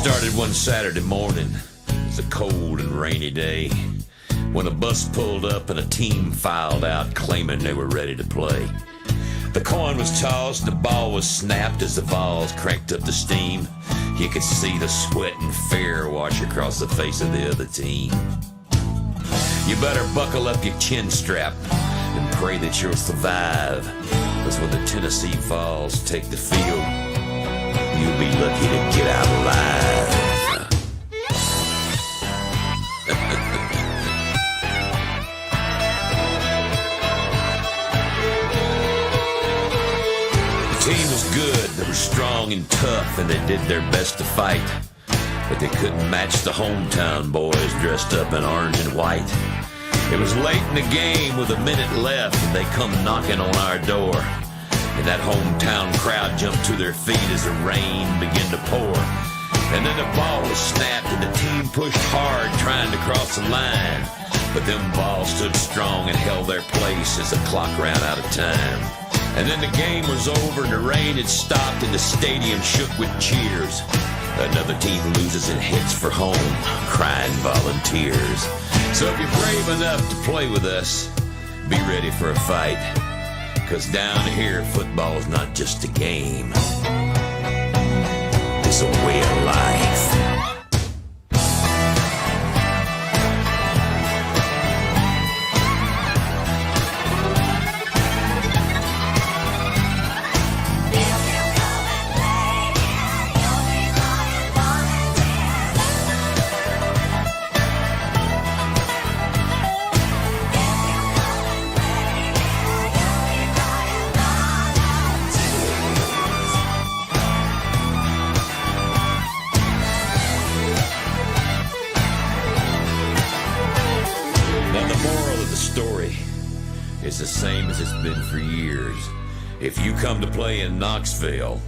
started one Saturday morning. It was a cold and rainy day when a bus pulled up and a team filed out claiming they were ready to play. The coin was tossed, the ball was snapped as the Vols cranked up the steam. You could see the sweat and fear wash across the face of the other team. You better buckle up your chin strap and pray that you'll survive, because when the Tennessee Vols take the field, you'll be lucky to get out alive. The team was good, they were strong and tough, and they did their best to fight. But they couldn't match the hometown boys dressed up in orange and white. It was late in the game with a minute left, and they come knocking on our door. And that hometown crowd jumped to their feet as the rain began to pour. And then the ball was snapped and the team pushed hard trying to cross the line. But them balls stood strong and held their place as the clock ran out of time. And then the game was over and the rain had stopped and the stadium shook with cheers. Another team loses and heads for home, crying volunteers. So if you're brave enough to play with us, be ready for a fight. 'Cause down here, football's not just a game. It's a way of life. It's the same as it's been for years. If you come to play in Knoxville,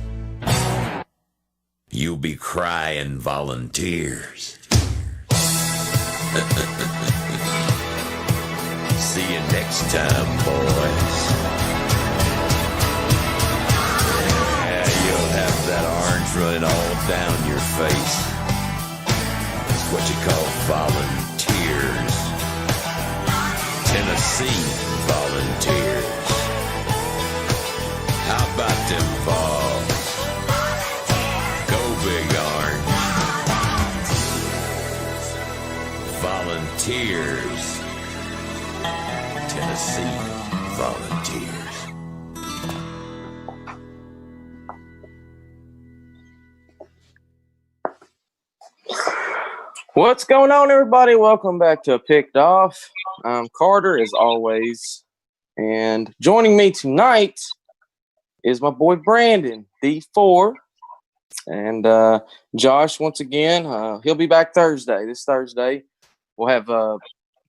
you'll be crying volunteers. See you next time, boys. Yeah, you'll have that orange running all down your face. That's what you call volunteers. Tennessee volunteers. How about them Vols? Go Big Orange. Volunteers. Tennessee volunteers. What's going on, everybody? Welcome back to Picked Off. I'm Carter, as always, and joining me tonight is my boy Brandon, D4, and Josh. Once again, he'll be back This Thursday. We'll have a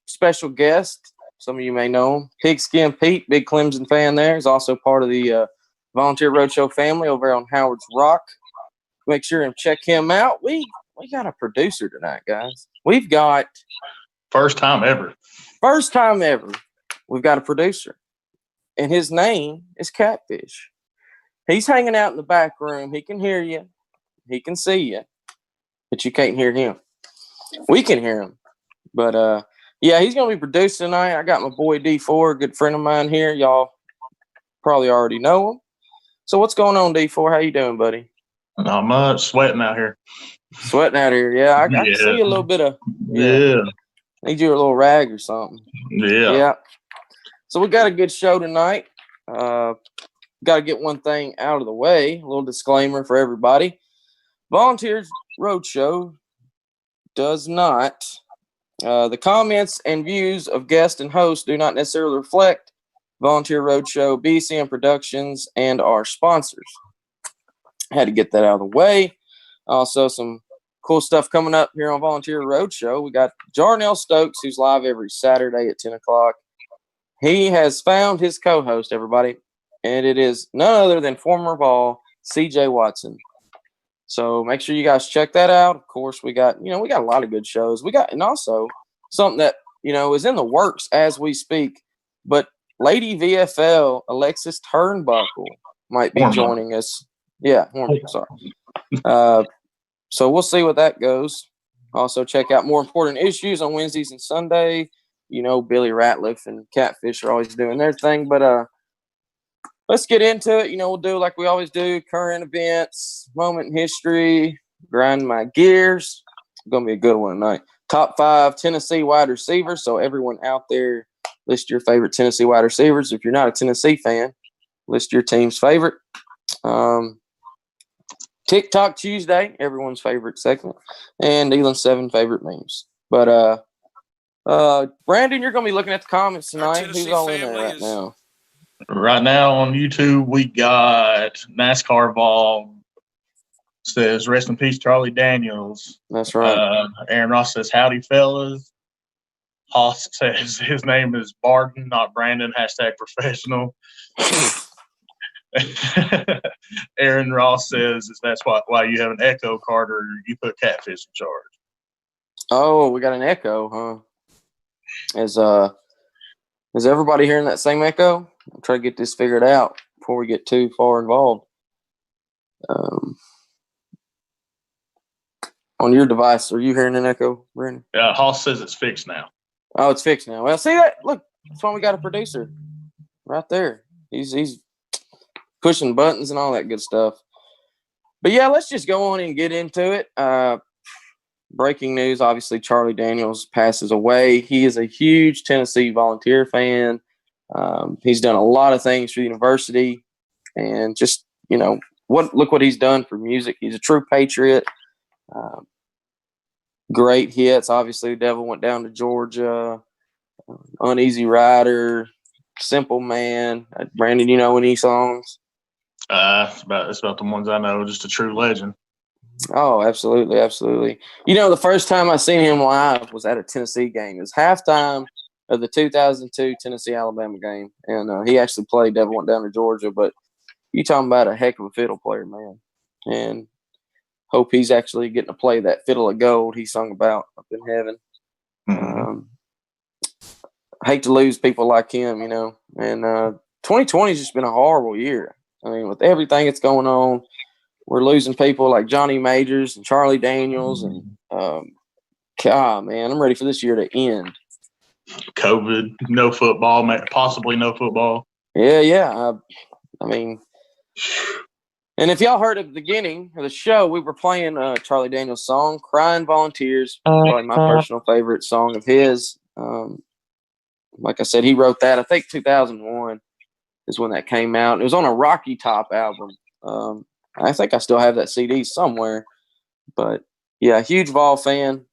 special guest. Some of you may know him, Pigskin Pete, big Clemson fan. There is also part of the Volunteer Roadshow family over on Howard's Rock. Make sure and check him out. We got a producer tonight, guys. We've got First time ever. We've got a producer, and his name is Catfish. He's hanging out in the back room. He can hear you. He can see you, but you can't hear him. We can hear him. But, yeah, he's going to be producing tonight. I got my boy D4, a good friend of mine here. Y'all probably already know him. So what's going on, D4? How you doing, buddy? Not much. Sweating out here. Sweating out here. Yeah, I can see a little bit of – Yeah. Need you a little rag or something. Yeah. So we got a good show tonight. Got to get one thing out of the way. A little disclaimer for everybody. Volunteers Roadshow does not. The comments and views of guests and hosts do not necessarily reflect Volunteer Roadshow, BCM Productions, and our sponsors. Had to get that out of the way. Also, some cool stuff coming up here on Volunteer Roadshow. We got Jarnell Stokes, who's live every Saturday at 10 o'clock. He has found his co-host, everybody, and it is none other than former Vol CJ Watson. So make sure you guys check that out. Of course, we got a lot of good shows. And also something that, is in the works as we speak. But Lady VFL, Alexis Turnbuckle, might be joining us. Yeah, sorry. So we'll see what that goes. Also, check out More Important Issues on Wednesdays and Sunday. You know, Billy Ratliff and Catfish are always doing their thing. But let's get into it. You know, we'll do like we always do, current events, moment in history, grind my gears. It's going to be a good one tonight. Top 5 Tennessee wide receivers. So everyone out there, list your favorite Tennessee wide receivers. If you're not a Tennessee fan, list your team's favorite. TikTok Tuesday, everyone's favorite segment, and Elan's 7 favorite memes. But Brandon, you're going to be looking at the comments tonight. Who's all in there right now? Right now on YouTube, we got NASCAR Vol says, rest in peace, Charlie Daniels. That's right. Aaron Ross says, howdy, fellas. Hoss says his name is Barton, not Brandon, #professional. Aaron Ross says that's why you have an echo, Carter. You put Catfish in charge. Oh, we got an echo, huh? Is everybody hearing that same echo? I'll try to get this figured out before we get too far involved. On your device, are you hearing an echo, Brandon? Hoss says it's fixed now. Oh, it's fixed now. Well, see that? Look, that's why we got a producer right there. He's pushing buttons and all that good stuff. But yeah, let's just go on and get into it. Breaking news, obviously, Charlie Daniels passes away. He is a huge Tennessee Volunteer fan. He's done a lot of things for the university, and just, you know, look what he's done for music. He's a true patriot. Great hits. Obviously, the Devil Went Down to Georgia, Uneasy Rider, Simple Man. Brandon, you know any songs? It's about the ones I know. Just a true legend. Oh, absolutely, absolutely. You know, the first time I seen him live was at a Tennessee game. It was halftime of the 2002 Tennessee-Alabama game, and he actually played Devil Went Down to Georgia. But you talking about a heck of a fiddle player, man. And hope he's actually getting to play that fiddle of gold he sung about up in heaven. Mm-hmm. I hate to lose people like him, you know. And 2020 has just been a horrible year. I mean, with everything that's going on, we're losing people like Johnny Majors and Charlie Daniels. And, God, man, I'm ready for this year to end. COVID, no football, possibly no football. Yeah. I mean, and if y'all heard at the beginning of the show, we were playing Charlie Daniels' song, Crying Volunteers, probably my personal favorite song of his. Like I said, he wrote that, I think 2001 is when that came out. It was on a Rocky Top album. I think I still have that CD somewhere. But, yeah, huge Vol fan.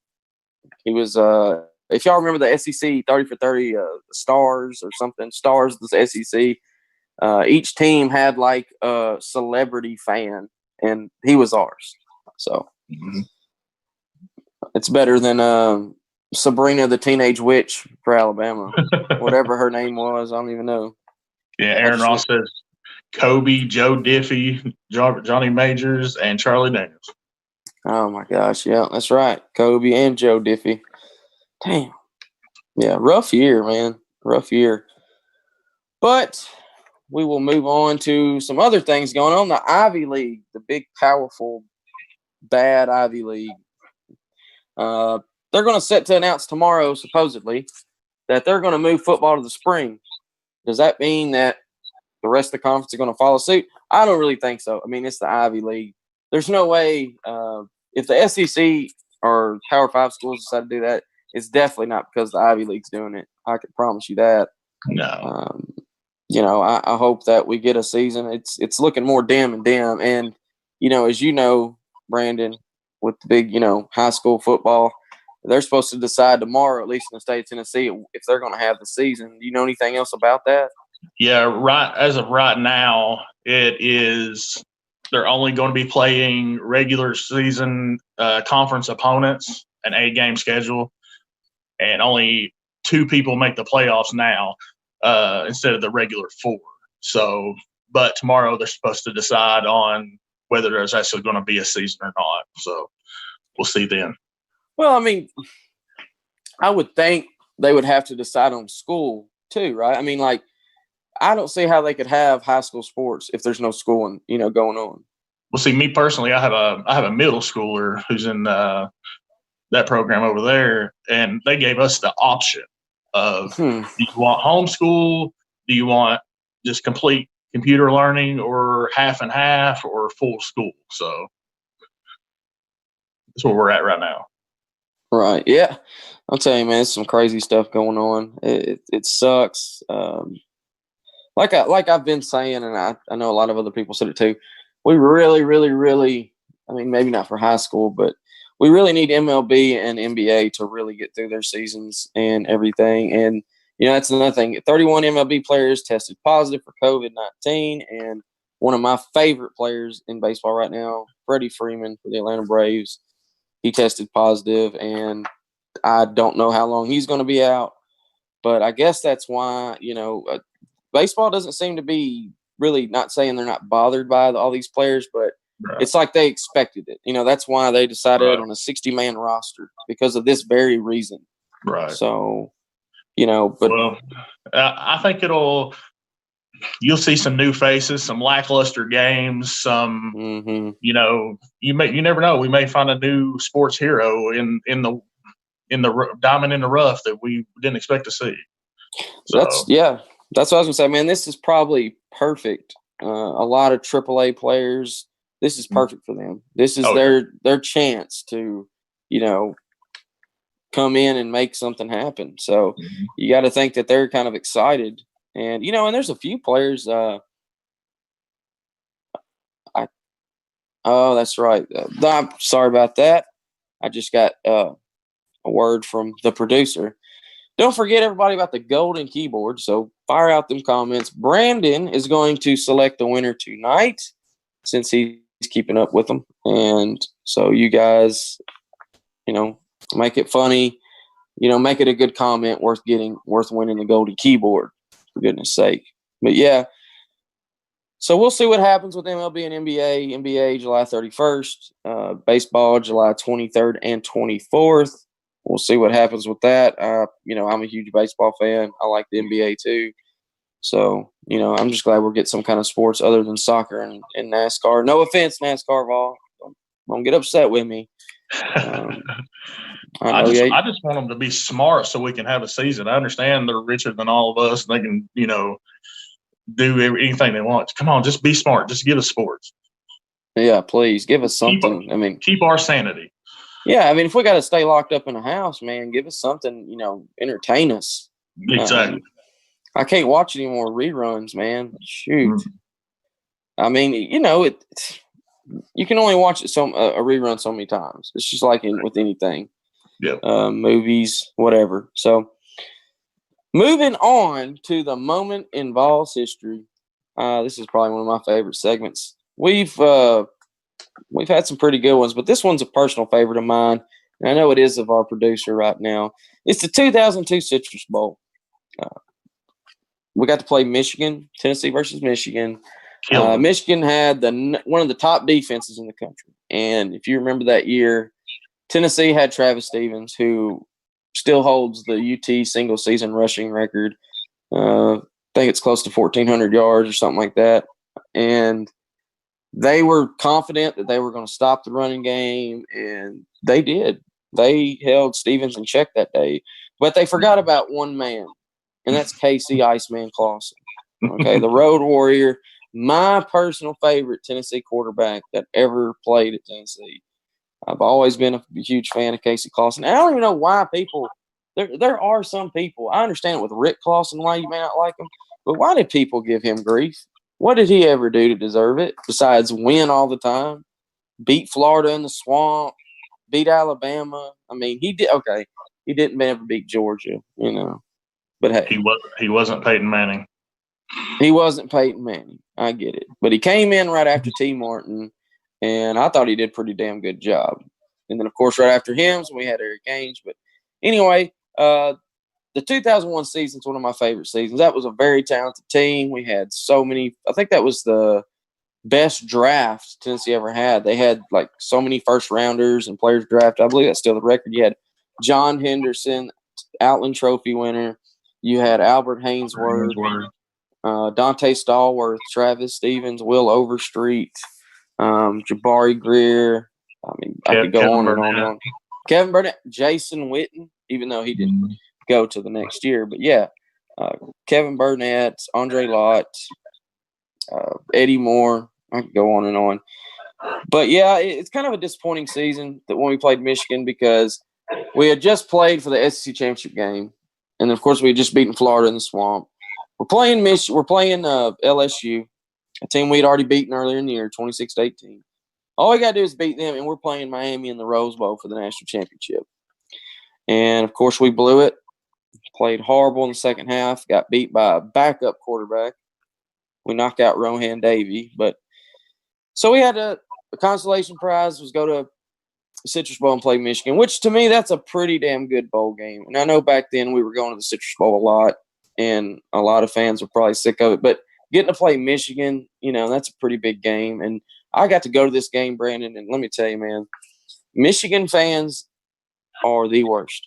He was, if y'all remember the SEC 30 for 30 Stars or something, Stars, the SEC, each team had like a celebrity fan, and he was ours. So it's better than Sabrina the Teenage Witch for Alabama. Whatever her name was, I don't even know. Yeah, Aaron Ross says Kobe, Joe Diffie, Johnny Majors, and Charlie Daniels. Oh, my gosh. Yeah, that's right. Kobe and Joe Diffie. Damn. Yeah, rough year, man. Rough year. But we will move on to some other things going on. The Ivy League, the big, powerful, bad Ivy League. They're going to set to announce tomorrow, supposedly, that they're going to move football to the spring. Does that mean that the rest of the conference are going to follow suit? I don't really think so. I mean, it's the Ivy League. There's no way if the SEC or Power 5 schools decide to do that, it's definitely not because the Ivy League's doing it. I can promise you that. No. You know, I hope that we get a season. It's looking more dim and dim. And, you know, as you know, Brandon, with the big, you know, high school football, they're supposed to decide tomorrow, at least in the state of Tennessee, if they're going to have the season. Do you know anything else about that? Yeah, right. As of right now, it is they're only going to be playing regular season conference opponents, an 8-game schedule, and only 2 people make the playoffs now instead of the regular 4. So, but tomorrow they're supposed to decide on whether there's actually going to be a season or not. So we'll see then. Well, I mean, I would think they would have to decide on school too, right? I mean, I don't see how they could have high school sports if there's no schooling, you know, going on. Well, see, me personally, I have a middle schooler who's in that program over there, and they gave us the option of do you want homeschool? Do you want just complete computer learning, or half and half, or full school? So that's where we're at right now. Right. Yeah. I'll tell you, man, it's some crazy stuff going on. It sucks. Like I've been saying, and I know a lot of other people said it too. We really, really, really, I mean, maybe not for high school, but we really need MLB and NBA to really get through their seasons and everything. And, that's another thing. 31 MLB players tested positive for COVID-19. And one of my favorite players in baseball right now, Freddie Freeman for the Atlanta Braves, he tested positive. And I don't know how long he's going to be out. But I guess that's why, baseball doesn't seem to be really, not saying they're not bothered by all these players, but Right. it's like they expected it. That's why they decided on a 60-man roster, because of this very reason. Right. So, but well, I think you'll see some new faces, some lackluster games, some, you never know. We may find a new sports hero in the diamond in the rough that we didn't expect to see. So. That's what I was gonna say, man. This is probably perfect. A lot of AAA players. This is perfect for them. This is their chance to, come in and make something happen. So you got to think that they're kind of excited, and and there's a few players. That's right. I'm sorry about that. I just got a word from the producer. Don't forget, everybody, about the golden keyboard. So fire out them comments. Brandon is going to select the winner tonight, since he's keeping up with them. And so you guys, make it funny. Make it a good comment worth winning the golden keyboard, for goodness sake. But yeah. So we'll see what happens with MLB and NBA. NBA July 31st, baseball July 23rd and 24th. We'll see what happens with that. I'm a huge baseball fan. I like the NBA too. So, I'm just glad we're getting some kind of sports other than soccer and NASCAR. No offense, NASCAR Vol. Don't get upset with me. I just want them to be smart so we can have a season. I understand they're richer than all of us, and they can, do anything they want. Come on, just be smart. Just give us sports. Yeah, please give us something. Keep our sanity. Yeah, if we got to stay locked up in a house, man, give us something, entertain us. Exactly. I can't watch any more reruns, man. Shoot. You can only watch it a rerun so many times. It's just like with anything. Yeah. Movies, whatever. So, moving on to the moment in Vols history. This is probably one of my favorite segments. We've had some pretty good ones, but this one's a personal favorite of mine, and I know it is of our producer right now. It's the 2002 Citrus Bowl. We got to play Michigan, Tennessee versus Michigan. Michigan had one of the top defenses in the country, and if you remember that year, Tennessee had Travis Stevens, who still holds the UT single season rushing record. I think it's close to 1,400 yards or something like that, and they were confident that they were going to stop the running game, and they did. They held Stevens in check that day, but they forgot about one man, and that's Casey Iceman Clausen. Okay, the Road Warrior, my personal favorite Tennessee quarterback that ever played at Tennessee. I've always been a huge fan of Casey Clausen. I don't even know why people – there are some people – I understand with Rick Clausen why you may not like him, but why did people give him grief? What did he ever do to deserve it besides win all the time, beat Florida in the swamp, beat Alabama? He did – okay, he didn't ever beat Georgia, But hey. He wasn't Peyton Manning. He wasn't Peyton Manning. I get it. But he came in right after T. Martin, and I thought he did a pretty damn good job. And then, of course, right after him, we had Eric Ainge. But anyway, the 2001 season is one of my favorite seasons. That was a very talented team. We had so many – I think that was the best draft Tennessee ever had. They had, so many first-rounders and players drafted. I believe that's still the record. You had John Henderson, Outland Trophy winner. You had Albert Haynesworth. Dante Stallworth, Travis Stevens, Will Overstreet, Jabari Greer. I mean, I could go on and on and on. Kevin Burnett, Jason Witten, even though he didn't go to the next year. But, yeah, Kevin Burnett, Andre Lott, Eddie Moore. I could go on and on. But, yeah, it's kind of a disappointing season that when we played Michigan because we had just played for the SEC championship game. And, of course, we had just beaten Florida in the swamp. We're playing LSU, a team we'd already beaten earlier in the year, 26-18. All we got to do is beat them, and we're playing Miami in the Rose Bowl for the national championship. And, of course, we blew it, played horrible in the second half, got beat by a backup quarterback. We knocked out Rohan Davey. So we had a consolation prize was go to Citrus Bowl and play Michigan, which to me that's a pretty damn good bowl game. And I know back then we were going to the Citrus Bowl a lot, and a lot of fans were probably sick of it. But getting to play Michigan, that's a pretty big game. And I got to go to this game, Brandon, and let me tell you, man, Michigan fans are the worst.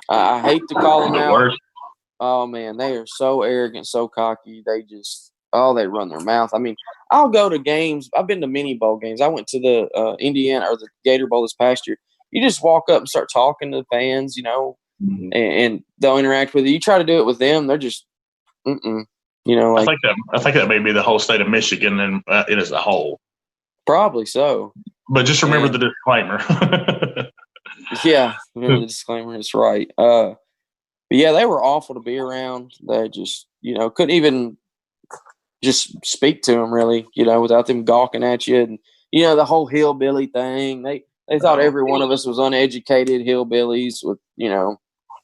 I hate to call them out. Worst. Oh, man, they are so arrogant, so cocky. They just they run their mouth. I mean, I'll go to games. I've been to many bowl games. I went to the Indiana or the Gator Bowl this past year. You just walk up and start talking to the fans, and they'll interact with you. You try to do it with them, they're just, I think that may be the whole state of Michigan and it as a whole. Probably so. But just remember the disclaimer. Yeah, remember the disclaimer. It's right. But yeah, they were awful to be around. They just, couldn't even just speak to them really, without them gawking at you. And, the whole hillbilly thing. They thought every one of us was uneducated hillbillies with,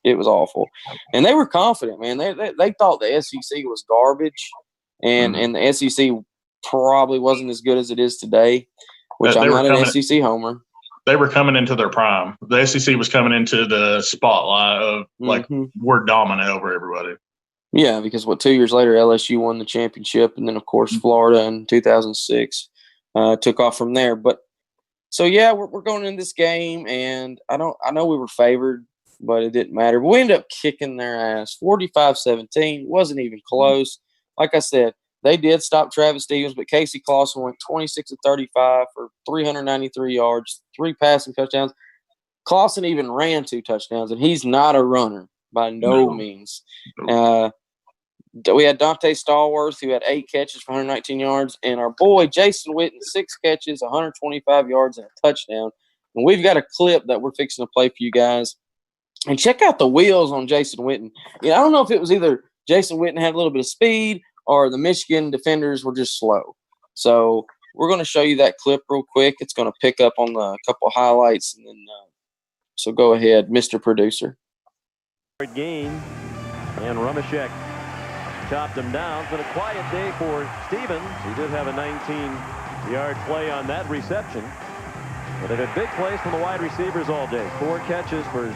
it was awful. And they were confident, man. They thought the SEC was garbage, and the SEC probably wasn't as good as it is today, which I'm not an SEC homer. They were coming into their prime. The SEC was coming into the spotlight of, we're dominant over everybody. Yeah, because 2 years later, LSU won the championship, and then, of course, Florida in 2006 took off from there. But so, yeah, we're going in this game, and I know we were favored, but it didn't matter. We ended up kicking their ass, 45-17. Wasn't even close. Like I said, they did stop Travis Stevens, but Casey Clausen went 26-35 for 393 yards, 3 passing touchdowns. Clausen even ran 2 touchdowns, and he's not a runner by no means. We had Dante Stallworth, who had 8 catches for 119 yards, and our boy Jason Witten, 6 catches, 125 yards, and a touchdown. And we've got a clip that we're fixing to play for you guys. And check out the wheels on Jason Witten. I don't know if it was either Jason Witten had a little bit of speed or the Michigan defenders were just slow. So we're going to show you that clip real quick. It's going to pick up on a couple of highlights. And then, so go ahead, Mr. Producer. Game, and Rumashek chopped him down. It's been a quiet day for Stevens. He did have a 19-yard play on that reception. But they've had big plays from the wide receivers all day. 4 catches for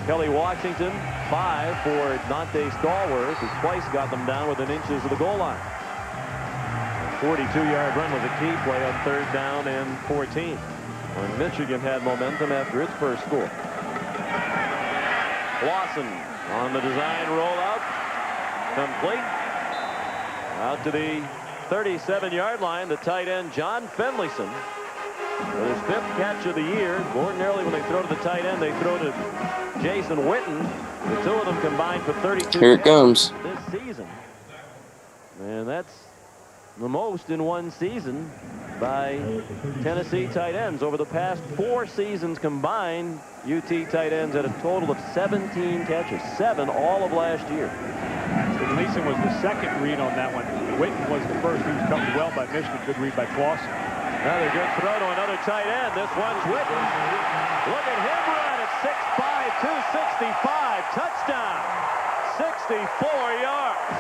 Kelly Washington, 5 for Dante Stallworth, who twice got them down within inches of the goal line. A 42-yard run was a key play on 3rd down and 14. When Michigan had momentum after its first score. Lawson on the design rollout, complete. Out to the 37-yard line, the tight end John Finlayson with his 5th catch of the year. Ordinarily, when they throw to the tight end, they throw to Jason Witten. The 2 of them combined for 32. Here it comes. This season, and that's the most in one season by Tennessee tight ends. Over the past 4 seasons combined, UT tight ends had a total of 17 catches, 7 all of last year. Gleason was the second read on that one. Witten was the first. He was covered well by Michigan. Good read by Clausen. Another good throw to another tight end. This one's Witten. Look at him run at 6'5", 265. Touchdown. 64 yards.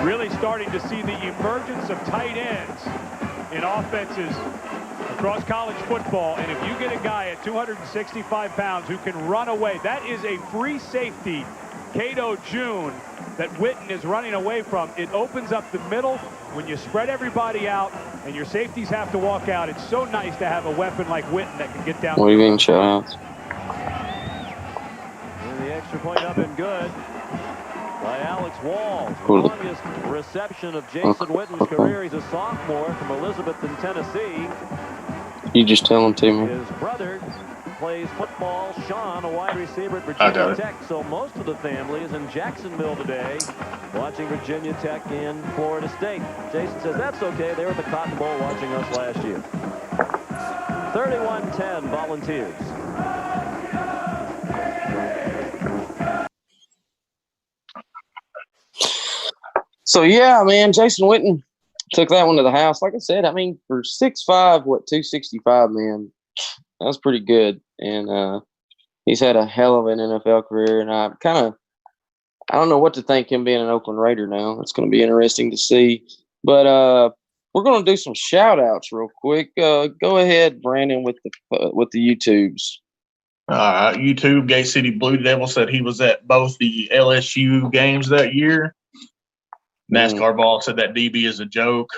Really starting to see the emergence of tight ends in offenses across college football. And if you get a guy at 265 pounds who can run away, that is a free safety Cato June that Witten is running away from. It opens up the middle. When you spread everybody out and your safeties have to walk out, it's so nice to have a weapon like Witten that can get down. What do you mean, shout-outs? And the extra point up and good by Alex Walls. Cool. The longest reception of Jason Witten's career. He's a sophomore from Elizabethton, Tennessee. You just tell them to me. His brother plays football. Sean, a wide receiver at Virginia Tech. So most of the family is in Jacksonville today watching Virginia Tech and Florida State. Jason says that's okay. They were at the Cotton Bowl watching us last year. 31-10 Volunteers. So, yeah, man, Jason Witten took that one to the house. Like I said, I mean, for 6'5", 265, man, that's pretty good. And he's had a hell of an NFL career. And I don't know what to think him being an Oakland Raider now. It's going to be interesting to see. But we're going to do some shout-outs real quick. Go ahead, Brandon, with the YouTubes. YouTube, Gay City Blue Devil said he was at both the LSU games that year. NASCAR Ball said that DB is a joke.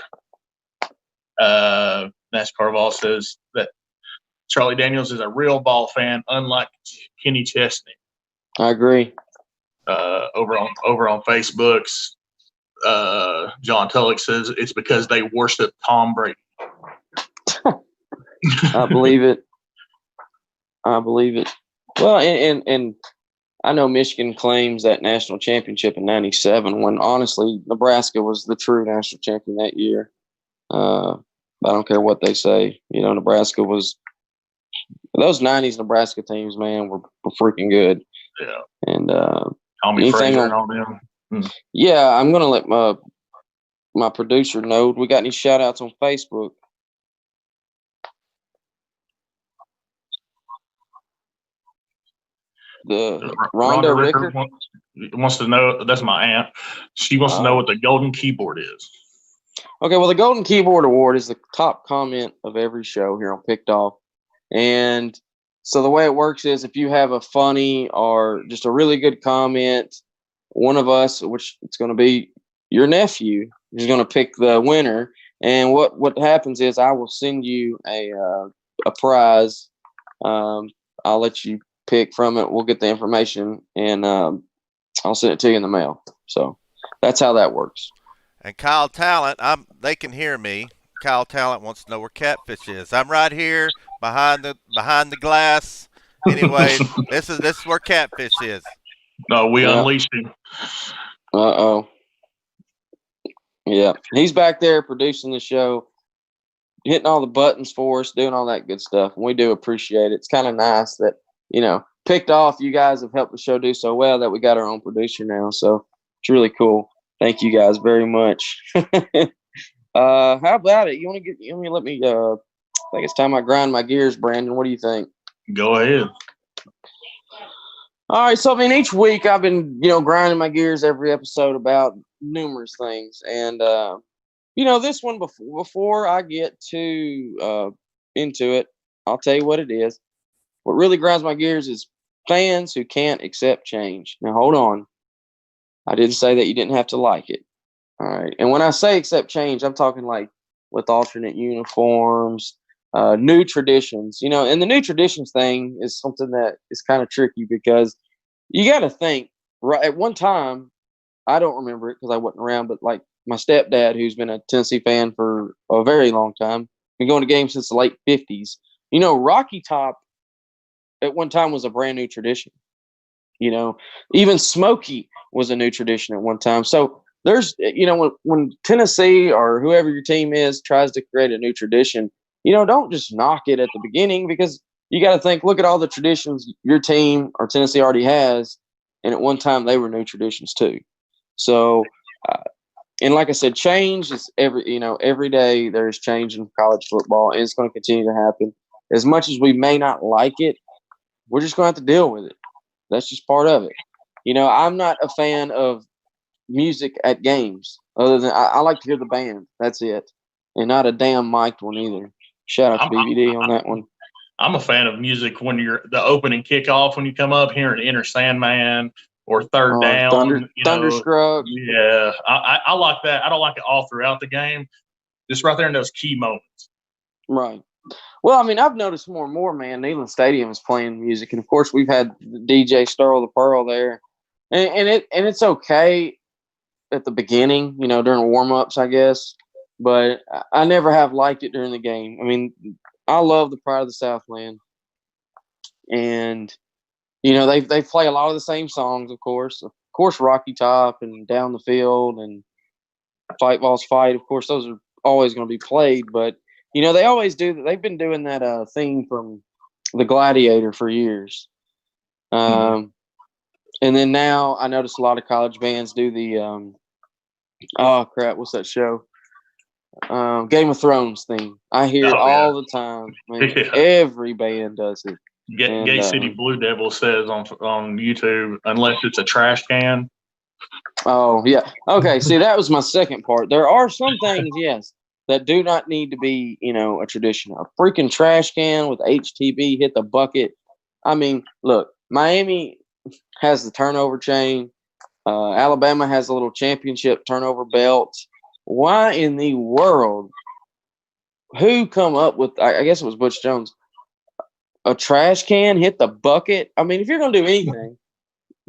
NASCAR Ball says that Charlie Daniels is a real ball fan, unlike Kenny Chesney. I agree. Over on Facebook's, John Tulloch says it's because they worship Tom Brady. I believe it. Well, and I know Michigan claims that national championship in '97 when honestly Nebraska was the true national champion that year. I don't care what they say. You know, Nebraska was – those '90s Nebraska teams, man, were freaking good. Yeah. And Tommy Frazier and all them. Yeah, I'm going to let my producer know. We got any shout-outs on Facebook? The Rhonda Ricker wants to know. That's my aunt. She wants to know what the golden keyboard is. Okay, well, the Golden Keyboard Award is the top comment of every show here on Picked Off. And so the way it works is if you have a funny or just a really good comment, one of us, which it's going to be your nephew, is going to pick the winner. And what happens is I will send you a prize. I'll let you pick from it. We'll get the information, and I'll send it to you in the mail. So that's how that works. And Kyle Talent, they can hear me. Kyle Talent wants to know where Catfish is. I'm right here behind the glass. Anyway, this is where Catfish is. No, we unleashed him. Uh-oh. Yeah, he's back there producing the show, hitting all the buttons for us, doing all that good stuff. And we do appreciate it. It's kind of nice that, you know, Picked Off, you guys have helped the show do so well that we got our own producer now. So it's really cool. Thank you guys very much. How about it? You want to let me, I think it's time I grind my gears, Brandon. What do you think? Go ahead. All right. So, I mean, each week I've been, grinding my gears every episode about numerous things. And, this one before I get too into it, I'll tell you what it is. What really grinds my gears is fans who can't accept change. Now, hold on. I didn't say that you didn't have to like it. All right. And when I say accept change, I'm talking like with alternate uniforms, new traditions, and the new traditions thing is something that is kind of tricky because you got to think right at one time. I don't remember it because I wasn't around, but like my stepdad, who's been a Tennessee fan for a very long time, been going to games since the late 50s. Rocky Top at one time was a brand new tradition. Even Smokey was a new tradition at one time. So there's, when Tennessee or whoever your team is tries to create a new tradition, don't just knock it at the beginning because you got to think, look at all the traditions your team or Tennessee already has. And at one time they were new traditions too. So, and like I said, change is every day there's change in college football and it's going to continue to happen. As much as we may not like it, we're just going to have to deal with it. That's just part of it. I'm not a fan of music at games other than I like to hear the band. That's it. And not a damn mic'd one either. Shout out to BBD on that one. I'm a fan of music when you're the opening kickoff, when you come up here and Enter Sandman, or third down. Thunderstruck. Yeah, I like that. I don't like it all throughout the game. Just right there in those key moments. Right. Well, I mean, I've noticed more and more, man. Neyland Stadium is playing music, and of course, we've had DJ Sterl the Pearl there, and it's okay at the beginning, during warm ups, I guess. But I never have liked it during the game. I mean, I love the Pride of the Southland, and they play a lot of the same songs, of course, Rocky Top and Down the Field and Fight Balls Fight. Of course, those are always going to be played, but they always do. They've been doing that theme from The Gladiator for years. And then now I notice a lot of college bands do the oh crap, what's that show? Game of Thrones theme. I hear it all the time. Man, every band does it. Gay City Blue Devil says on YouTube, unless it's a trash can. Oh yeah. Okay. See, that was my second part. There are some things, yes, that do not need to be, a tradition. A freaking trash can with HTB hit the bucket. I mean, look, Miami has the turnover chain. Alabama has a little championship turnover belt. Why in the world? Who come up with? I guess it was Butch Jones. A trash can hit the bucket. I mean, if you're gonna do anything,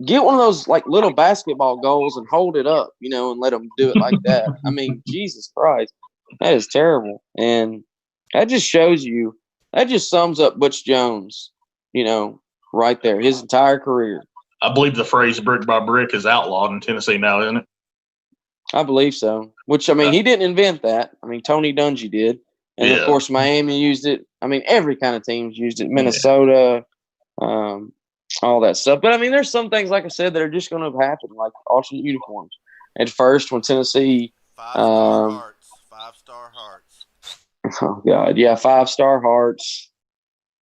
get one of those like little basketball goals and hold it up, and let them do it like that. I mean, Jesus Christ, that is terrible, and that just shows you. That just sums up Butch Jones, right there, his entire career. I believe the phrase "brick by brick" is outlawed in Tennessee now, isn't it? I believe so. Which, I mean, he didn't invent that. I mean, Tony Dungy did. And, of course, Miami used it. I mean, every kind of team's used it. Minnesota, all that stuff. But, I mean, there's some things, like I said, that are just going to happen, like alternate uniforms. At first, when Tennessee – Five-star hearts. Oh, God. Yeah, 5-star hearts.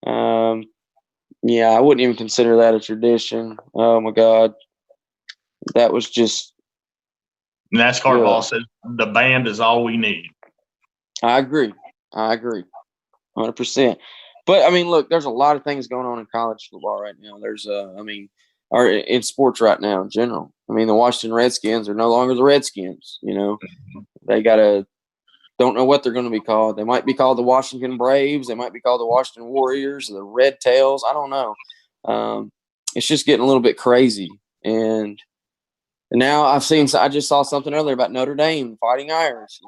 Yeah, I wouldn't even consider that a tradition. Oh, my God. That was just – NASCAR ball says the band is all we need. I agree. 100%. But, I mean, look, there's a lot of things going on in college football right now. There's, or in sports right now in general. I mean, the Washington Redskins are no longer the Redskins, They don't know what they're going to be called. They might be called the Washington Braves. They might be called the Washington Warriors, the Red Tails. I don't know. It's just getting a little bit crazy. And now I just saw something earlier about Notre Dame fighting Irish,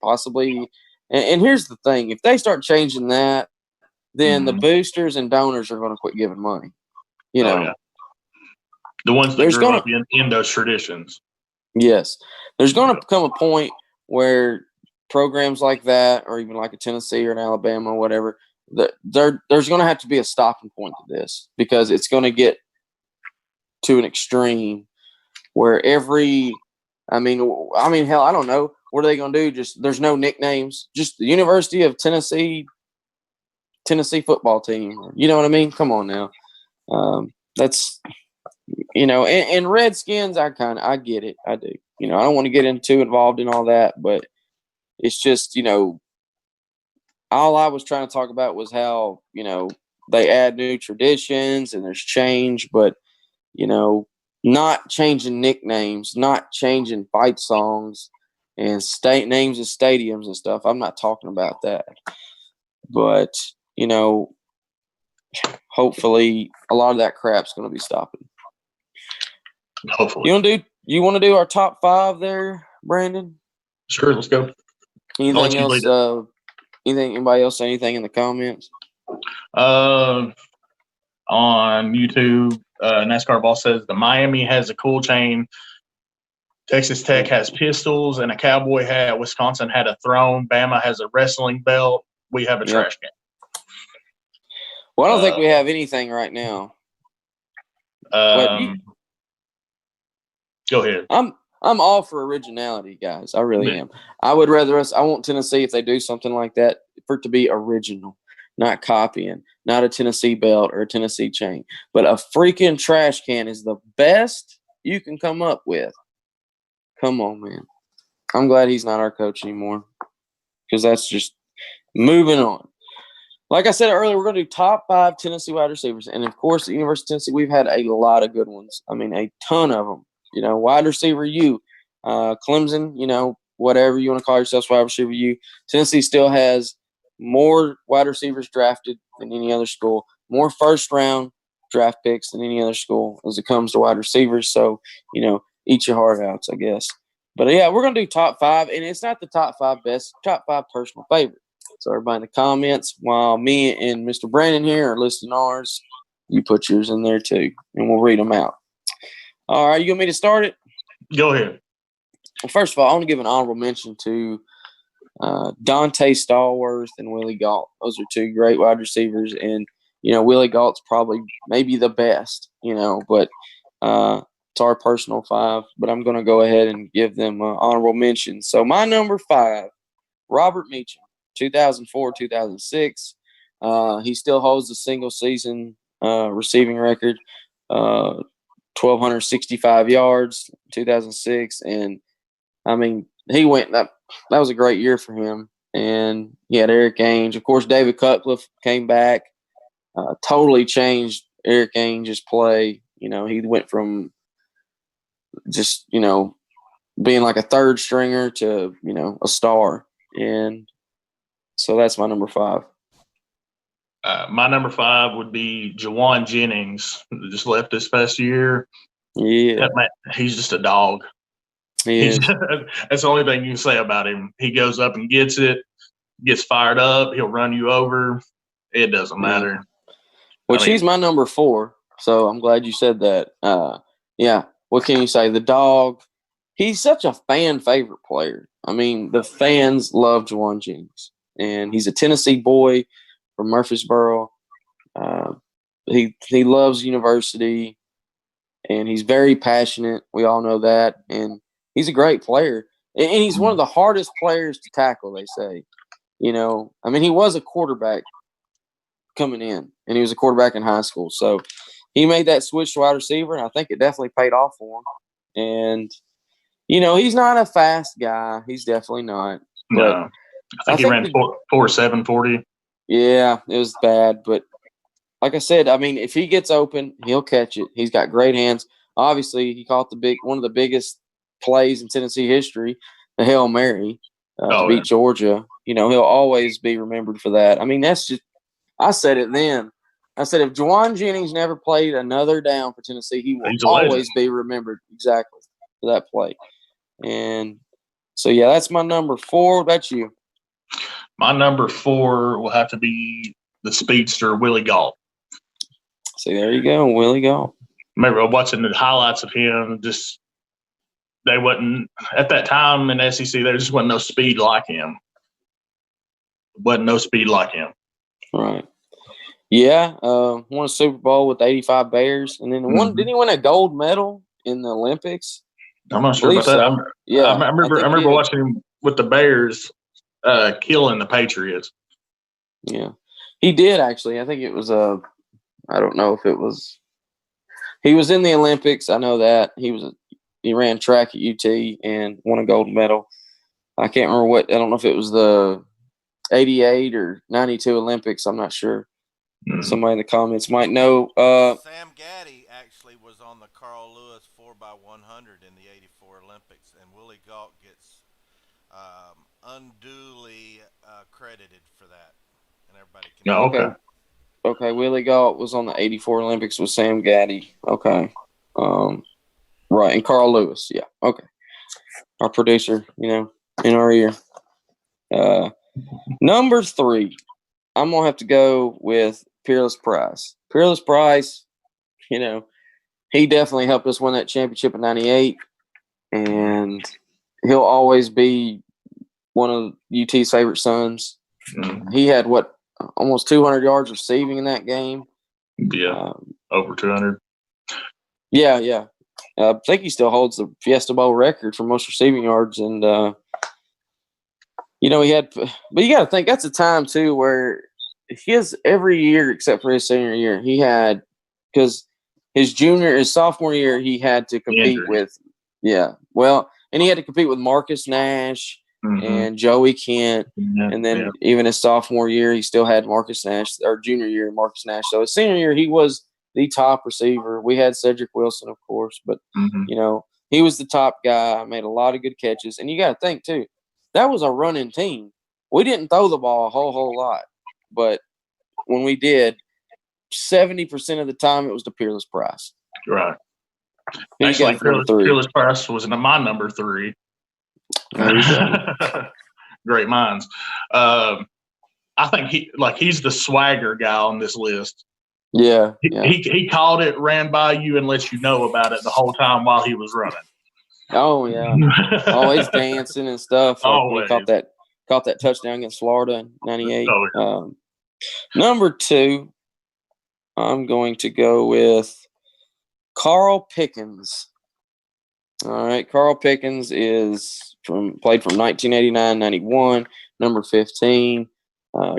possibly. And here's the thing. If they start changing that, then the boosters and donors are going to quit giving money. The ones that grew up in those traditions. Yes. There's going to come a point where programs like that, or even like a Tennessee or an Alabama or whatever, there's going to have to be a stopping point to this, because it's going to get to an extreme where I mean, hell, I don't know. What are they going to do? There's no nicknames. Just the University of Tennessee football team. You know what I mean? Come on now. That's, and Redskins, I get it. I do. I don't want to get too involved in all that, but it's just, all I was trying to talk about was how, they add new traditions and there's change, but, not changing nicknames, not changing fight songs and state names of stadiums and stuff. I'm not talking about that. But, hopefully a lot of that crap's going to be stopping. Hopefully. You want to do our top 5 there, Brandon? Sure, let's go. Anything else? Anybody else say anything in the comments? On YouTube, NASCAR Ball says the Miami has a cool chain. Texas Tech has pistols and a cowboy hat. Wisconsin had a throne. Bama has a wrestling belt. We have a trash can. Well, I don't think we have anything right now. Go ahead. I'm all for originality, guys. I really am. I would rather I want Tennessee, if they do something like that, for it to be original, not copying, not a Tennessee belt or a Tennessee chain. But a freaking trash can is the best you can come up with. Come on, man. I'm glad he's not our coach anymore, because that's just moving on. like I said earlier, we're going to do top 5 Tennessee wide receivers. And, of course, at University of Tennessee, we've had a lot of good ones. I mean, a ton of them. Wide receiver U. Clemson, whatever you want to call yourself, wide receiver U. Tennessee still has more wide receivers drafted than any other school, more first-round draft picks than any other school as it comes to wide receivers. So, eat your heart out, I guess. But, yeah, we're going to do top 5. And it's not the top 5 best, top 5 personal favorite. So everybody in the comments, while me and Mr. Brandon here are listing ours, you put yours in there too, and we'll read them out. All right, you want me to start it? Go ahead. Well, first of all, I want to give an honorable mention to Dante Stallworth and Willie Galt. Those are 2 great wide receivers, and Willie Galt's probably maybe the best, but it's our personal 5. But I'm going to go ahead and give them honorable mentions. So my number 5, Robert Meacham. 2004, 2006. He still holds the single season receiving record, 1,265 yards, 2006. And, I mean, he went – that was a great year for him. And he had Eric Ainge. Of course, David Cutcliffe came back, totally changed Eric Ainge's play. He went from just, being like a third stringer to, a star. And so that's my number 5. My number 5 would be Jawan Jennings, who just left this past year. Yeah. That man, he's just a dog. That's the only thing you can say about him. He goes up and gets it, gets fired up. He'll run you over. It doesn't matter. Which he's my number 4, so I'm glad you said that. Yeah, what can you say? The dog, he's such a fan favorite player. I mean, the fans love Jawan Jennings. And he's a Tennessee boy from Murfreesboro. He loves university, and he's very passionate. We all know that. And he's a great player. And he's one of the hardest players to tackle, they say. He was a quarterback coming in, and he was a quarterback in high school. So he made that switch to wide receiver, and I think it definitely paid off for him. And, he's not a fast guy. He's definitely not. No. I think he ran 4.7 40. Yeah, it was bad. But like I said, I mean, if he gets open, he'll catch it. He's got great hands. Obviously, he caught one of the biggest plays in Tennessee history, the Hail Mary to beat Georgia. He'll always be remembered for that. I mean, that's just – I said it then. I said if Jawan Jennings never played another down for Tennessee, he will always be remembered exactly for that play. And so, yeah, that's my number 4. What about you? My number 4 will have to be the speedster, Willie Galt. See, there you go, Willie Galt. Remember watching the highlights of him, they wasn't – at that time in SEC, there just wasn't no speed like him. Wasn't no speed like him. Right. Yeah, won a Super Bowl with the 85 Bears. And then didn't he win a gold medal in the Olympics? I'm not sure about that. I remember watching him with the Bears killing the Patriots. Yeah, he did actually. I think it was I don't know if it was. He was in the Olympics. I know that he ran track at UT and won a gold medal. I can't remember what. I don't know if it was the 88 or 92 Olympics. I'm not sure. Somebody in the comments might know. Sam Gaddy actually was on the Carl Lewis 4x100 in the '84 Olympics, and Willie Galt gets unduly credited for that, and everybody can. Oh, okay. Okay, Willie Galt was on the '84 Olympics with Sam Gaddy. Okay, right, and Carl Lewis. Yeah, okay. Our producer, in our ear. Number 3, I'm gonna have to go with Peerless Price. Peerless Price, he definitely helped us win that championship in '98, and he'll always be one of UT's favorite sons. He had almost 200 yards receiving in that game. Yeah, over 200. Yeah. I think he still holds the Fiesta Bowl record for most receiving yards, and he had. But you got to think that's a time too where every year except for his senior year, he had because his sophomore year he had to compete with. Yeah, well, and he had to compete with Marcus Nash and Joey Kent. And then even his sophomore year, he still had Marcus Nash, or junior year, Marcus Nash. So his senior year, he was the top receiver. We had Cedric Wilson, of course, but, you know, he was the top guy, made a lot of good catches. And you got to think, too, that was a running team. We didn't throw the ball a whole lot, but when we did, 70% of the time it was to Peerless Price. Right. Actually, Peerless Price was my number 3. Great minds. I think he's the swagger guy on this list. Yeah. He called it, ran by you, and let you know about it the whole time while he was running. Oh yeah, always dancing and stuff. Like when he caught that touchdown against Florida in '98. Number 2, I'm going to go with Carl Pickens. All right, Carl Pickens played from 1989-91, number 15,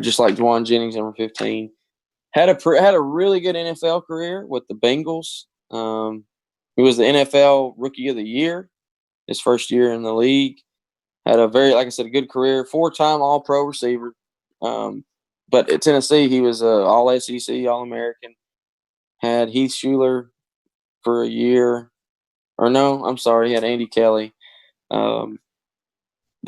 just like Dwan Jennings, number 15. Had a really good NFL career with the Bengals. He was the NFL Rookie of the Year his first year in the league. Had a a good career, 4-time All-Pro receiver. But at Tennessee, he was All-SEC, All-American. Had Heath Shuler for a year. Or no, I'm sorry, he had Andy Kelly. But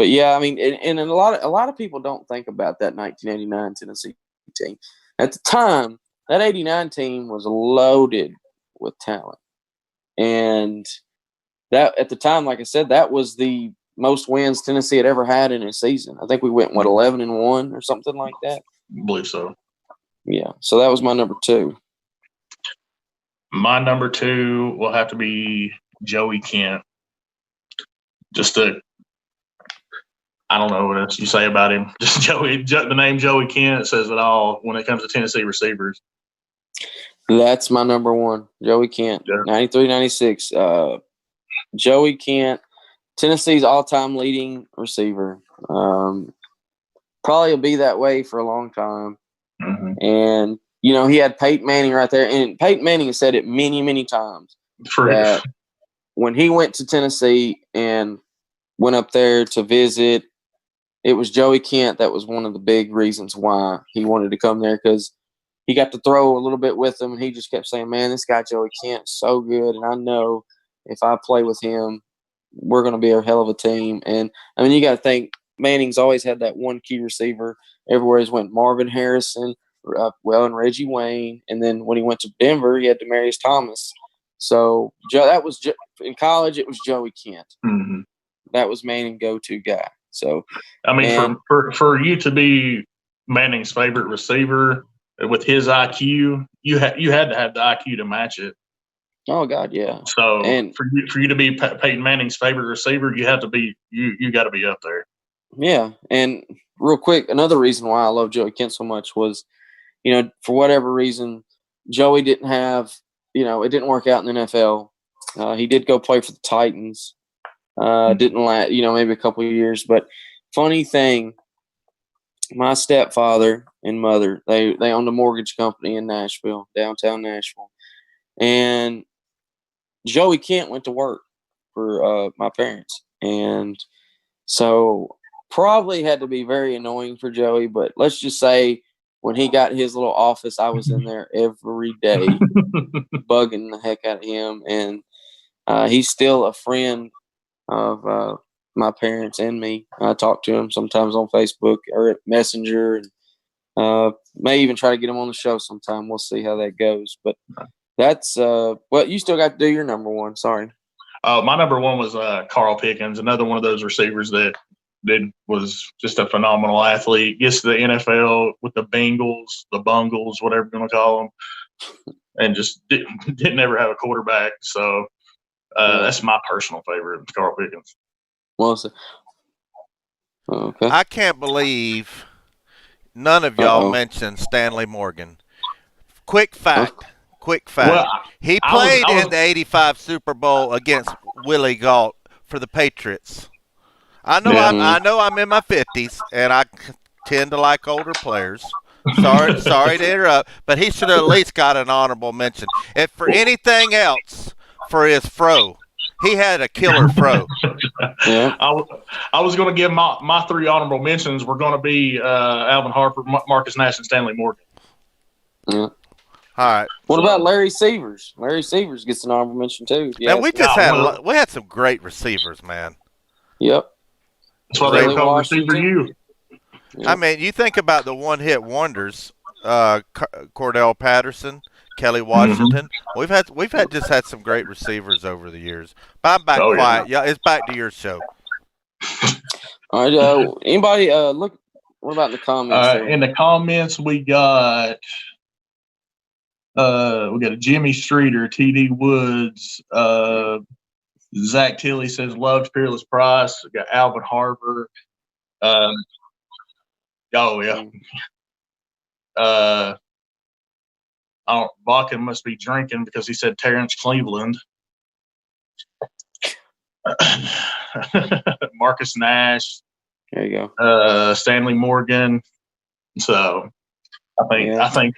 yeah, I mean, and a lot of people don't think about that 1989 Tennessee team. At the time, that 89 team was loaded with talent. And that at the time, like I said, that was the most wins Tennessee had ever had in a season. I think we went 11-1 or something like that. I believe so. Yeah. So that was my number 2. My number 2 will have to be Joey Kent. I don't know what else you say about him. Just the name Joey Kent says it all when it comes to Tennessee receivers. That's my number 1, Joey Kent, 93-96. Joey Kent, Tennessee's all-time leading receiver. Probably will be that way for a long time. And, you know, he had Peyton Manning right there. And Peyton Manning has said it many, many times that when he went to Tennessee and went up there to visit, it was Joey Kent that was one of the big reasons why he wanted to come there, because he got to throw a little bit with him, and he just kept saying, man, this guy Joey Kent is so good, and I know if I play with him, we're going to be a hell of a team. And, I mean, you got to think Manning's always had that one key receiver everywhere he's went. Marvin Harrison, and Reggie Wayne, and then when he went to Denver, he had Demaryius Thomas. So that was in college, it was Joey Kent. That was Manning's go-to guy. So, I mean, for you to be Manning's favorite receiver with his IQ, you had to have the IQ to match it. Oh God, yeah. So, and for you to be Peyton Manning's favorite receiver, you have to be you got to be up there. Yeah, and real quick, another reason why I love Joey Kent so much was, you know, for whatever reason, Joey didn't have, you know, it didn't work out in the NFL. He did go play for the Titans. Didn't last, you know, maybe a couple of years. But funny thing, my stepfather and mother, they owned a mortgage company in Nashville, downtown Nashville. And Joey Kent went to work for my parents. And so probably had to be very annoying for Joey. But let's just say when he got his little office, I was in there every day bugging the heck out of him. And he's still a friend of my parents and me. I talk to him sometimes on Facebook or at Messenger, and may even try to get him on the show sometime. We'll see how that goes. But that's you still got to do your number 1. Sorry. My number 1 was Carl Pickens, another one of those receivers that was just a phenomenal athlete. Gets to the NFL with the Bengals, the Bungles, whatever you want to call them, and just didn't ever have a quarterback. So that's my personal favorite, Carl Pickens. Well, okay. I can't believe none of y'all mentioned Stanley Morgan. Quick fact. Well, he played in the '85 Super Bowl against Willie Gault for the Patriots. I know I'm in my 50s, and I tend to like older players. Sorry to interrupt, but he should have at least got an honorable mention. If for anything else, for his fro. He had a killer throw. Yeah. I was going to give my 3 honorable mentions were going to be Alvin Harper, Marcus Nash, and Stanley Morgan. Yeah. All right. What about Larry Severs? Larry Severs gets an honorable mention too. Man, we had some great receivers, man. Yep. That's why they were called Receiver U. Yep. I mean, you think about the one-hit wonders, Cordell Patterson, Kelly Washington. Mm-hmm. We've had some great receivers over the years. But I'm back quiet. Yeah, it's back to your show. All right. Anybody look? What about in the comments? In the comments, we got a Jimmy Streeter, T.D. Woods, Zach Tilley says loved Peerless Price. We got Alvin Harper. Oh yeah. Bakken must be drinking because he said Terrence Cleveland. Marcus Nash. There you go. Stanley Morgan. So I think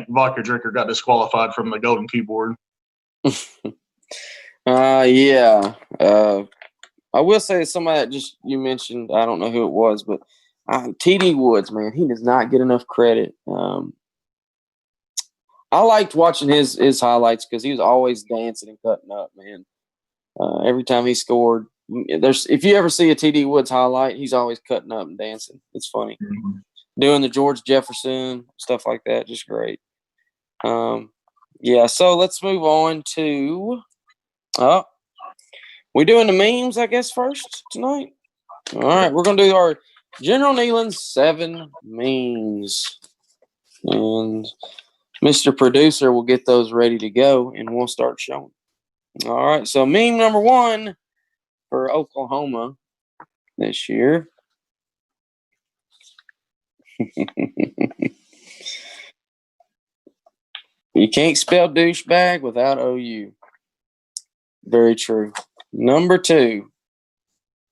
Vodka Drinker got disqualified from the Golden Keyboard. Yeah. I will say somebody that just you mentioned, I don't know who it was, but T.D. Woods, man, he does not get enough credit. I liked watching his highlights because he was always dancing and cutting up, man. Every time he scored, if you ever see a T.D. Woods highlight, he's always cutting up and dancing. It's funny. Mm-hmm. Doing the George Jefferson, stuff like that, just great. Yeah, so let's move on to we doing the memes, I guess, first tonight? All right, we're going to do our General Neyland's 7 memes. And Mr. Producer will get those ready to go, and we'll start showing. All right, so meme number 1 for Oklahoma this year. You can't spell douchebag without OU. Very true. Number 2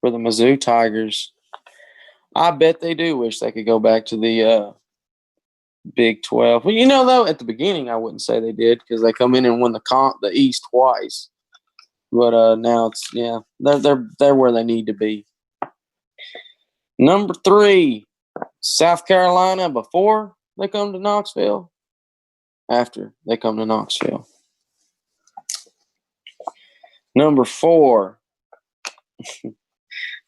for the Mizzou Tigers. I bet they do wish they could go back to the Big 12. Well, though, at the beginning, I wouldn't say they did because they come in and won the East twice. But now it's they're where they need to be. Number 3, South Carolina before they come to Knoxville, after they come to Knoxville. Number 4.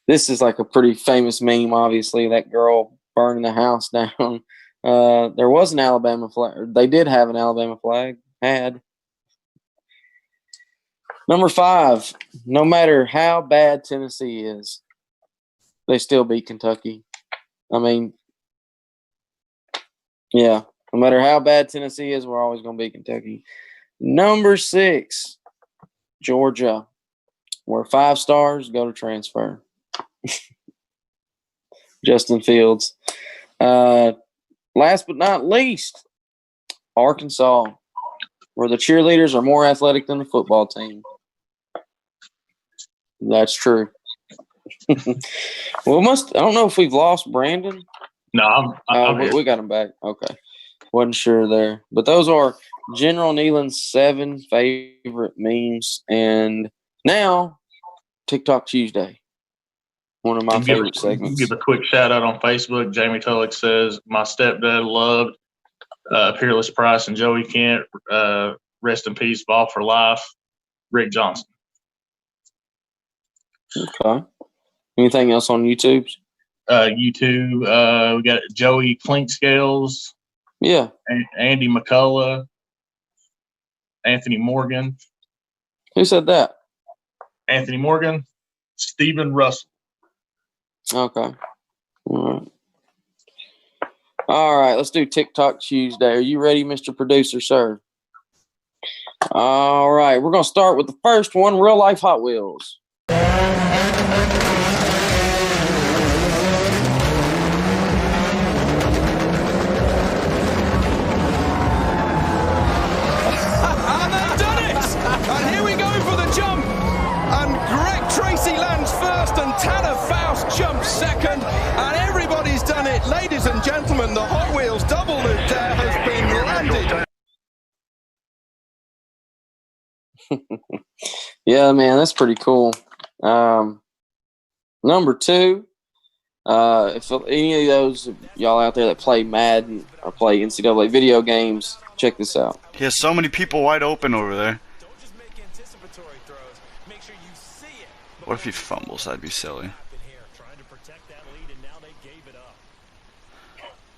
This is like a pretty famous meme, obviously, that girl burning the house down. There was an Alabama flag. They did have an Alabama flag. Number 5, no matter how bad Tennessee is, they still beat Kentucky. I mean, yeah, no matter how bad Tennessee is, we're always going to beat Kentucky. Number 6, Georgia, where 5 stars go to transfer. Justin Fields. Last but not least, Arkansas, where the cheerleaders are more athletic than the football team. That's true. Well, I don't know if we've lost Brandon. No, we got him back. Okay. Wasn't sure there. But those are General Neyland's 7 favorite memes. And now, TikTok Tuesday. One of my favorite segments. Give a quick shout out on Facebook. Jamie Tulloch says, my stepdad loved Peerless Price and Joey Kent. Rest in peace, ball for life. Rick Johnson. Okay. Anything else on YouTube? YouTube. We got Joey Clinkscales. Yeah. Andy McCullough. Anthony Morgan. Who said that? Anthony Morgan. Stephen Russell. Okay. All right. Let's do TikTok Tuesday. Are you ready, Mr. Producer, sir? All right. We're going to start with the first one, real life Hot Wheels. And here we go for the jump. And Greg Tracy lands first and Tanner Faust jumps second. And everybody's done it. Ladies and gentlemen, the Hot Wheels double loop dare has been landed. Yeah, man, that's pretty cool. Number 2, if any of those y'all out there that play Madden or play NCAA video games, check this out. He has so many people wide open over there. What if he fumbles? That'd be silly.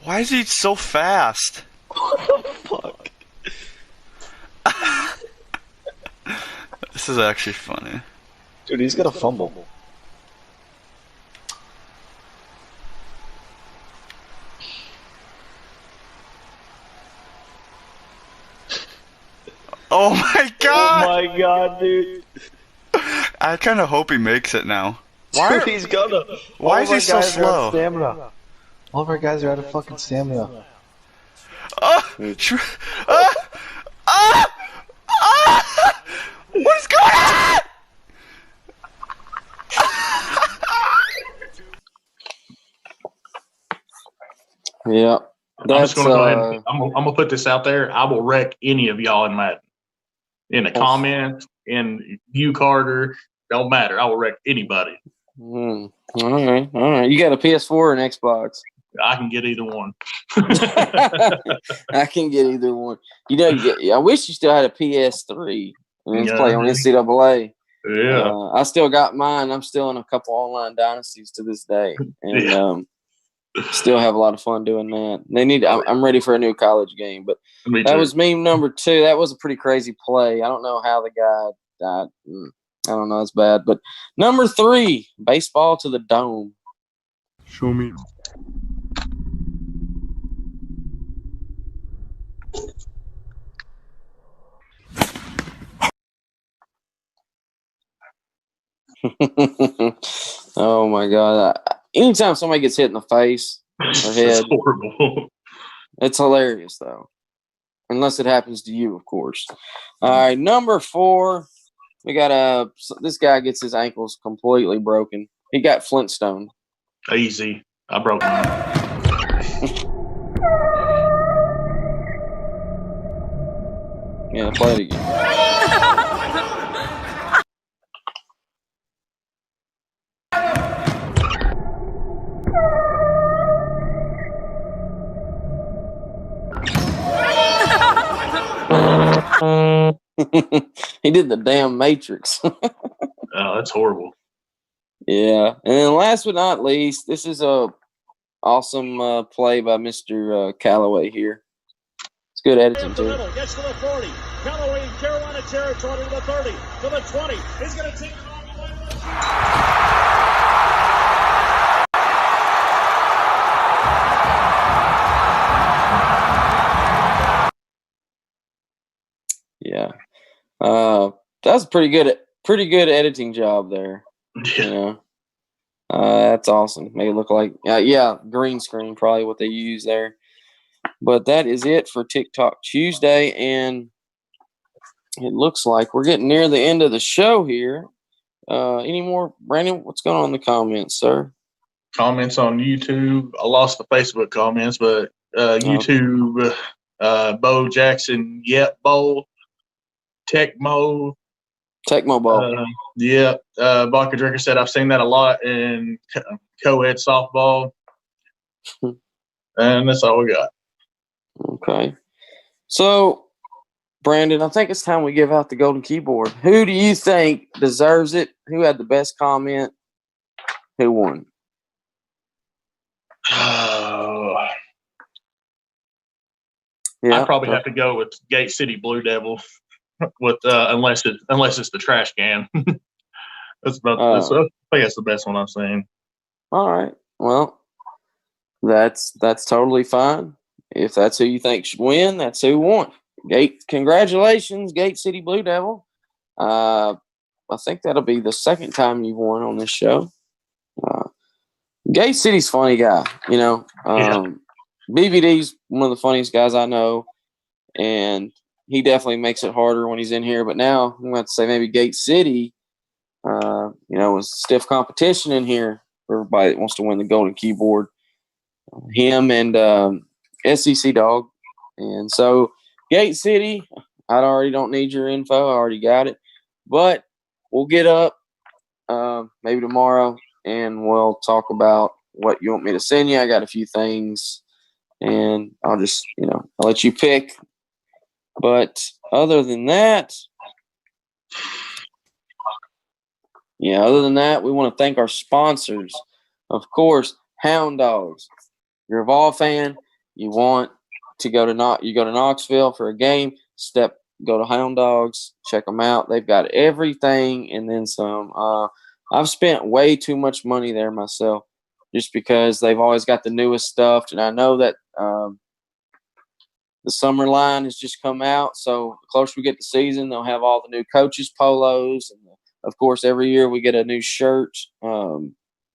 Why is he so fast? What the fuck? This is actually funny. Dude, he's gonna fumble. Oh my god! Oh my god, dude. I kind of hope he makes it now. Dude, he's gonna. Why is he so slow? Stamina. All of our guys are out of fucking stamina. What's going on? Yeah. I'm just going to go ahead and I'm going to put this out there. I will wreck any of y'all in Madden. In the comments, in you, Carter, don't matter. I will wreck anybody. All right. You got a PS4 or an Xbox? I can get either one. I can get either one. You know, I wish you still had a PS3 and play on NCAA. Yeah. I still got mine. I'm still in a couple online dynasties to this day, and still have a lot of fun doing that. I'm ready for a new college game, but that was meme number 2. That was a pretty crazy play. I don't know how the guy died. I don't know. It's bad. But number 3, baseball to the dome. Show me. Oh my god! Anytime somebody gets hit in the face or head, it's horrible. It's hilarious though, unless it happens to you, of course. All right, number 4, we got this guy gets his ankles completely broken. He got Flintstone. Easy. I broke it. Yeah, play it again. He did the damn Matrix. Oh, that's horrible. Yeah. And then last but not least, this is a awesome play by Mr. Callaway here. It's good editing too. Gets to the 40. Callaway in Carolina territory to the 30. To the 20. He's going to take it all the way. Yeah. That's a pretty good editing job there. Yeah. That's awesome. Make it look like green screen probably what they use there. But that is it for TikTok Tuesday, and it looks like we're getting near the end of the show here. Any more, Brandon? What's going on in the comments, sir? Comments on YouTube. I lost the Facebook comments, but YouTube, Bo Jackson, Bowl, Tecmo Bowl. Vodka Drinker said, I've seen that a lot in co-ed softball. And that's all we got. Okay. So, Brandon, I think it's time we give out the golden keyboard. Who do you think deserves it? Who had the best comment? Who won? I'd Yeah. probably have to go with Gate City Blue Devil, with unless it's the trash can. I think that's the best one I've seen. All right. Well, that's totally fine. If that's who you think should win, that's who won. Congratulations, Gate City Blue Devil. I think that'll be the second time you've won on this show. Gate City's a funny guy, you know. BBD's one of the funniest guys I know, and he definitely makes it harder when he's in here. But now I'm going to say maybe Gate City, is stiff competition in here for everybody that wants to win the golden keyboard. Him and SEC Dog. And so Gate City, I already don't need your info. I already got it. But we'll get up maybe tomorrow, and we'll talk about what you want me to send you. I got a few things, and I'll just, I'll let you pick. But other than that, we want to thank our sponsors. Of course, Hound Dogs. You're a Vol fan, you want to go to Knoxville for a game, go to Hound Dogs, check them out. They've got everything and then some. I've spent way too much money there myself just because they've always got the newest stuff. And I know that the summer line has just come out. So the closer we get to season, they'll have all the new coaches' polos. And, of course, every year we get a new shirt,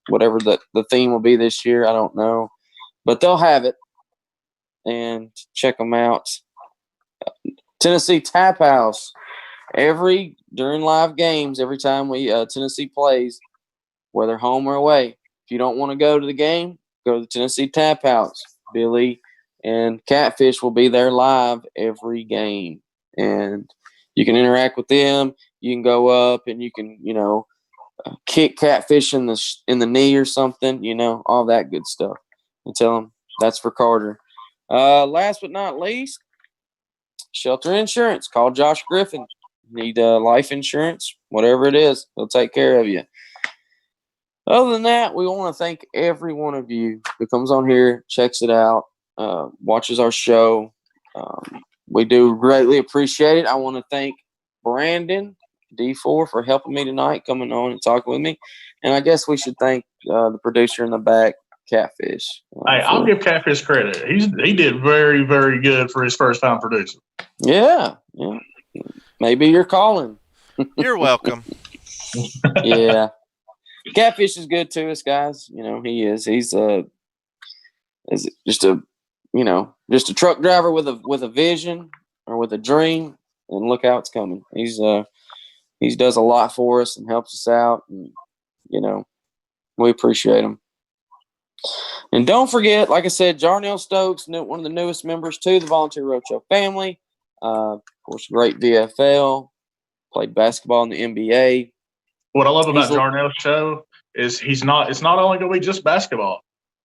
whatever the theme will be this year. I don't know. But they'll have it. And check them out. Tennessee Tap House. During live games, every time Tennessee plays, whether home or away, if you don't want to go to the game, go to the Tennessee Tap House. Billy and Catfish will be there live every game, and you can interact with them. You can go up and you can, kick Catfish in the knee or something, all that good stuff. And tell them that's for Carter. Last but not least, Shelter Insurance. Call Josh Griffin. Need life insurance, whatever it is, he'll take care of you. Other than that, we want to thank every one of you who comes on here, checks it out, watches our show. We do greatly appreciate it. I want to thank Brandon D4 for helping me tonight, coming on and talking with me. And I guess we should thank the producer in the back, Catfish. Hey, I'll give Catfish credit. He did very, very good for his first time producing. Yeah. Maybe you're calling. You're welcome. Yeah. Catfish is good to us, guys. He is. He's just a truck driver with a vision or with a dream, and look how it's coming. He does a lot for us and helps us out, and we appreciate him. And don't forget, like I said, Jarnell Stokes, one of the newest members to the Volunteer Roadshow family. Of course, great VFL, played basketball in the NBA. What I love about Jarnell's show is it's not only going to be just basketball.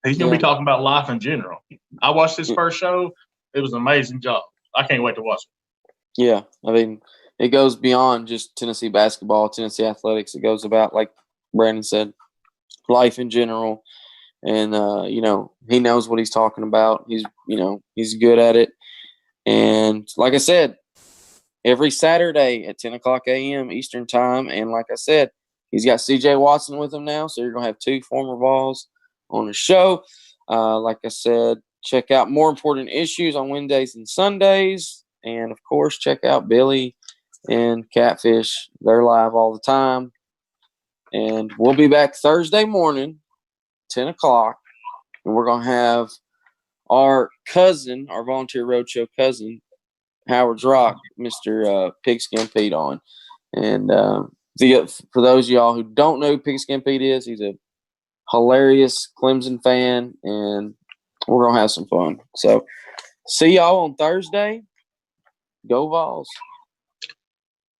He's going to be talking about life in general. I watched his first show. It was an amazing job. I can't wait to watch it. Yeah. I mean, it goes beyond just Tennessee basketball, Tennessee athletics. It goes about, like Brandon said, life in general. And, he knows what he's talking about. He's good at it. And like I said, every Saturday at 10 o'clock a.m. Eastern time. And like I said, he's got CJ Watson with him now. So you're going to have two former Vols on the show. Like I said, check out More Important Issues on Wednesdays and Sundays. And, of course, check out Billy and Catfish. They're live all the time. And we'll be back Thursday morning, 10 o'clock. And we're going to have our cousin, our Volunteer Roadshow cousin, Howard's Rock, Mr. Pigskin Pete on. And for those of y'all who don't know who Pigskin Pete is, he's a hilarious Clemson fan, and we're going to have some fun. So see y'all on Thursday. Go Vols.